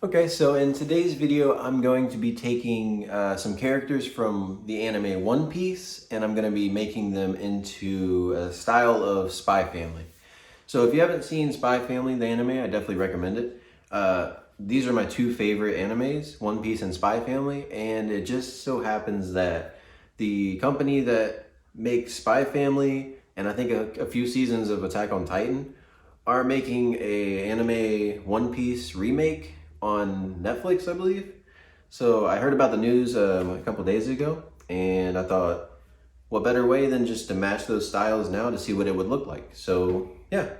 Okay, so in today's video, I'm going to be taking some characters from the anime One Piece, and I'm going to be making them into a style of Spy Family. So if you haven't seen Spy Family, the anime, I definitely recommend it. These are my two favorite animes, One Piece and Spy Family, and it just so happens that the company that makes Spy Family, and I think a few seasons of Attack on Titan, are making a anime One Piece remake on Netflix, I believe. So I heard about the news a couple days ago, and I thought, what better way than just to match those styles now to see what it would look like. So yeah,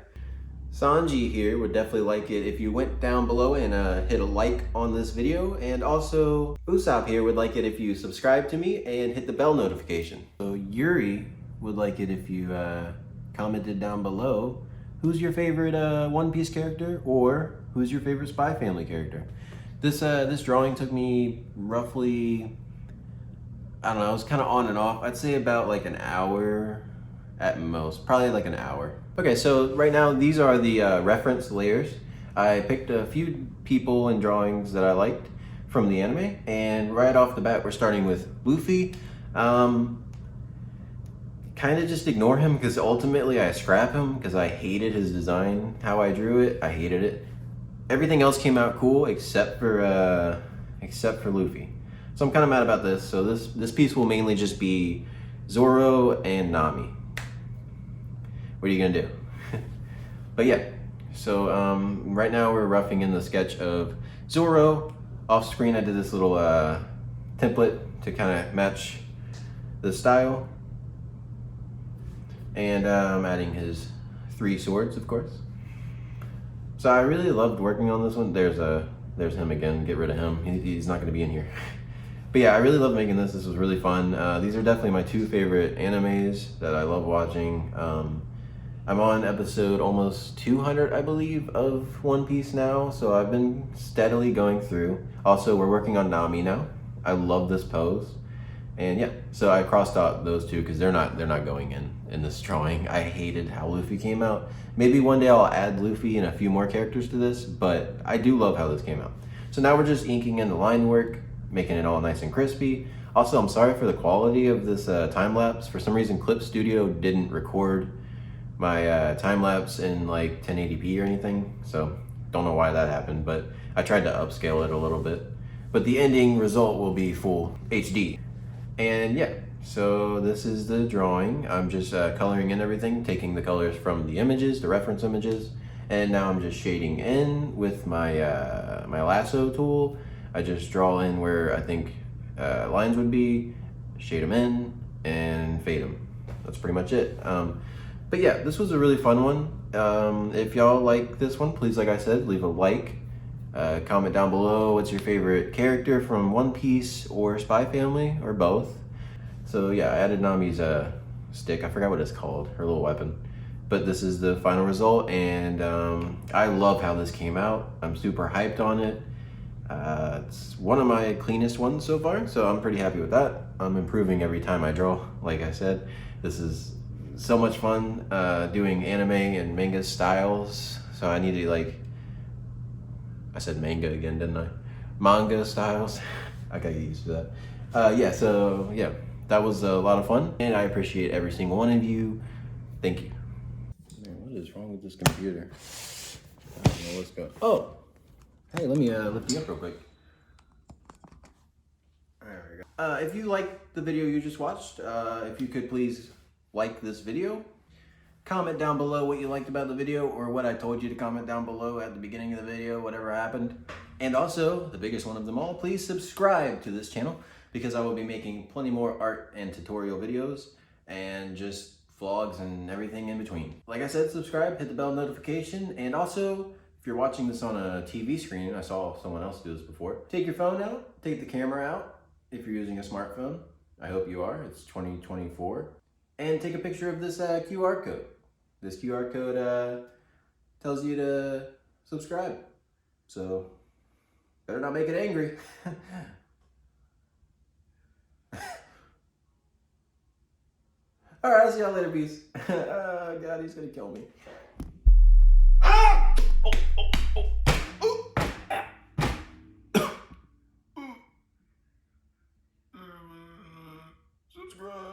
Sanji here would definitely like it if you went down below and hit a like on this video, and also Usopp here would like it if you subscribe to me and hit the bell notification. So Yuri would like it if you commented down below who's your favorite One Piece character, or who's your favorite Spy Family character. This drawing took me roughly, I don't know, it was kind of on and off. I'd say about like an hour at most, probably like an hour. Okay, so right now these are the reference layers. I picked a few people and drawings that I liked from the anime, and right off the bat we're starting with Luffy. Kind of just ignore him because ultimately I scrap him because I hated his design, how I drew it. I hated it. Everything else came out cool except for Luffy. So I'm kind of mad about this. So this piece will mainly just be Zoro and Nami. What are you gonna do? But yeah, so right now we're roughing in the sketch of Zoro. Off screen I did this little template to kind of match the style. And I'm adding his 3 swords, of course. So I really loved working on this one. There's him again. Get rid of him. He's not going to be in here. But yeah, I really love making this. This was really fun. These are definitely my 2 favorite animes that I love watching. I'm on episode almost 200, I believe, of One Piece now. So I've been steadily going through. Also, we're working on Nami now. I love this pose. And yeah, so I crossed out those 2 because they're not going in this drawing. I hated how Luffy came out. Maybe one day I'll add Luffy and a few more characters to this, but I do love how this came out. So now we're just inking in the line work, making it all nice and crispy. Also, I'm sorry for the quality of this time lapse. For some reason, Clip Studio didn't record my time lapse in like 1080p or anything, so don't know why that happened, but I tried to upscale it a little bit. But the ending result will be full HD. And yeah, so this is the drawing. I'm just coloring in everything, taking the colors from the images, the reference images, and now I'm just shading in with my my lasso tool. I just draw in where I think lines would be, shade them in, and fade them. That's pretty much it. But yeah, this was a really fun one. If y'all like this one, please, like I said, leave a like. Comment down below what's your favorite character from One Piece or Spy Family, or both. So yeah, I added Nami's stick. I forgot what it's called, her little weapon. But this is the final result, and I love how this came out. I'm super hyped on it. It's one of my cleanest ones so far, so I'm pretty happy with that. I'm improving every time I draw, like I said. This is so much fun doing anime and manga styles, so I need to I said manga again, didn't I? Manga styles. I gotta get used to that. Yeah, so yeah, that was a lot of fun, and I appreciate every single one of you. Thank you. Man, what is wrong with this computer? I don't know what's going on. Oh, hey, let me lift you up real quick. There we go. If you liked the video you just watched, if you could please like this video. Comment down below what you liked about the video, or what I told you to comment down below at the beginning of the video, whatever happened. And also, the biggest one of them all, please subscribe to this channel, because I will be making plenty more art and tutorial videos and just vlogs and everything in between. Like I said, subscribe, hit the bell notification, and also, if you're watching this on a TV screen, I saw someone else do this before, take your phone out, take the camera out if you're using a smartphone. I hope you are, it's 2024. And take a picture of this QR code. This QR code tells you to subscribe. So, better not make it angry. All right, I'll see y'all later, peace. Oh, God, he's gonna kill me. Ah! Oh, oh, oh. subscribe.